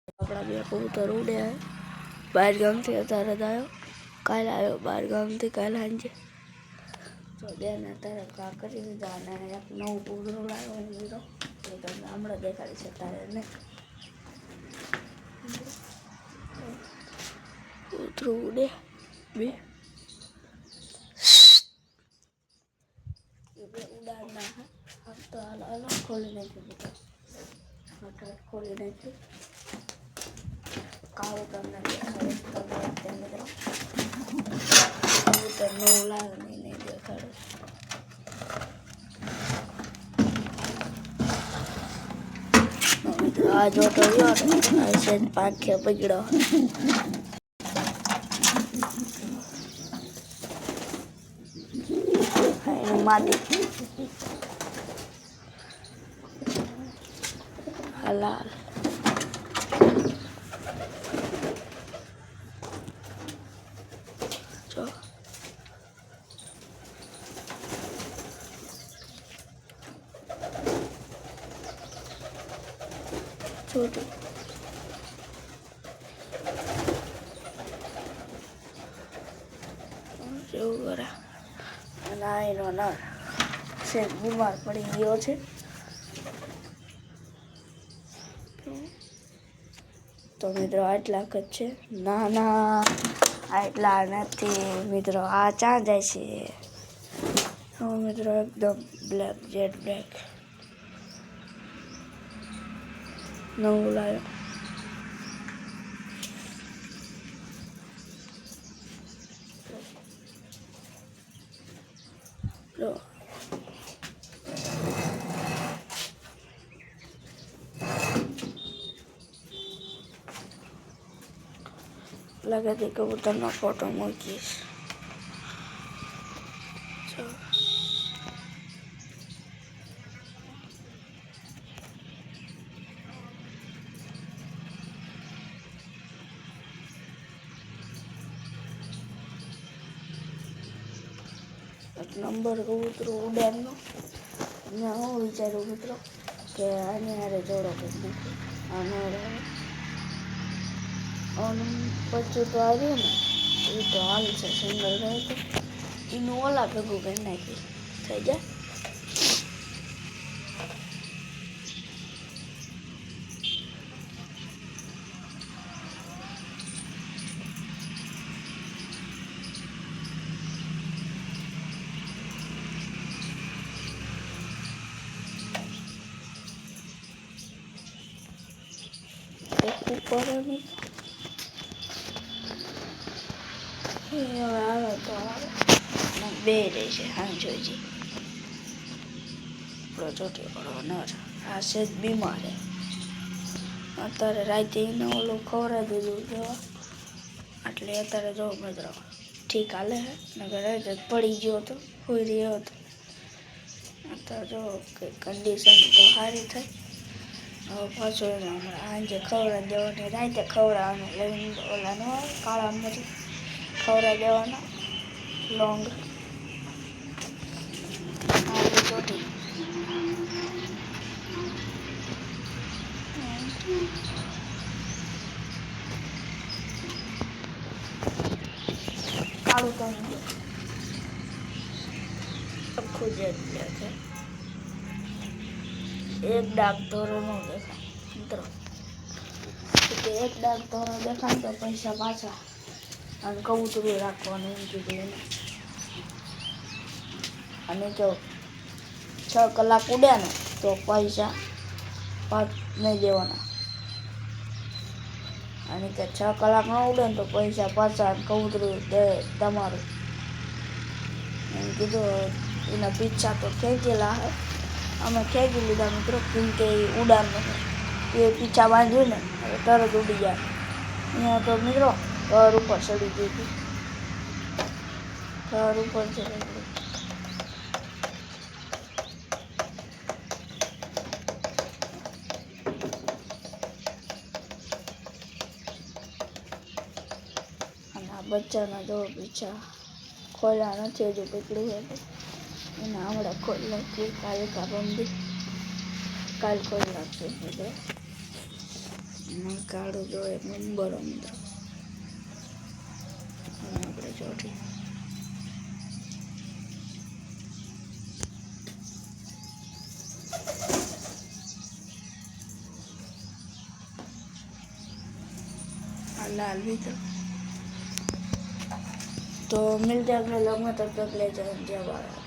આપણા બે કબૂતર ઉડ્યા બહાર ગામથી અત્યારે જ આવ્યો કાલે આવ્યો બહાર ગામથી કાલે સાંજે તો બેને અત્યારે ઘા કરી દીધા અને એક નવું કૂતરું લાવ્યો લીધો એ તમને હમણાં દેખાડી છે તારે ને કૂતરું ઉડે બે ઉડાડના હા તો હાલો ખોલી નાખ્યું બધા ખોલી નાખ્યું કાળું તમને દેખાડે કબૂતર નવું લાવે નહીં દેખાડે આ જોતો ગયો આ છે પાંખે બગડો એનું માદી હલાલ જો છોટું જેવું કરે અને આ એનો નર છે બીમાર પડી ગયો છે તો મિત્રો આટલા જ છે ના ના આટલા નથી મિત્રો આ ચા જાય છે મિત્રો એકદમ બ્લેક જેટ બ્લેક નવું લાવ્યો જો લગેથી કબૂતરનો ફોટો મૂકીશ એક નંબર કબૂતરું ઉડાડનો મેં હું વિચાર્યું મિત્રો કે આને હારે જોડો કંઈક નથી આને આનું બચ્ચું તો આવ્યું ને એ તો હાલ છે સિંગલ રહે તો એનું ઓલા ભેગું કરી નાખી થઈ જાય ઉપર હવે આવે તો આવે બે રહી છે હા જોઈજી આપણો ચોટી પડો નર આ છે જ બીમાર અત્યારે રાતે એને ઓલું ખવડાવી દીધું જોવા એટલે અત્યારે જો મિત્રો ઠીક હાલે હે નગર રાતે પડી ગયો હતો હોઈ રહ્યો હતો અત્યારે જો કે કન્ડિશન તો સારી થઈ હવે પાછું એને હમણાં સાંજે ખવડાવી દેવાની રાતે ખવડાવવાનું લઈને ઓલાનો કાળા મરી ખવડાવી દેવાના લોંગ આવી ચોટી કાળું તો આખું જ છે એક ડાક ધોરો ન દેખાય મિત્રો એક ડાક ધોરો દેખાય તો પૈસા પાછા અને કબૂતરું રાખવાનું એમ કીધું એને અને જો 6 કલાક ઉડ્યા ને તો પૈસા નહીં દેવાના અને કે 6 કલાક ન ઉડે ને તો પૈસા પાછા કબૂતરું દે તમારું એમ કીધું એના પીછા તો ખેંચેલા હે અમે ખેંચી લીધા મિત્રો કેમ કે ઉડાન એ પીછા બાંધ્યું ને હવે તરત ઉડી જાય અહીંયા તો મિત્રો ઘર ઉપર ચડી ગઈ હતી ઘર ઉપર ચડી ગઈ અને આ બચ્ચાના જો પીછા ખોલ્યા નથી હજુ પકડી હતું એના હમણાં ખોલી નાખી કાલે કાબંદી કાલ કરી નાખશું મિત્રો. કાળું જો એક નંબર મિત્રો. અને આપણે ચોથી लाल भी तो मिलते हैं अगले लोग में, तब तक ले जाए जय भारत।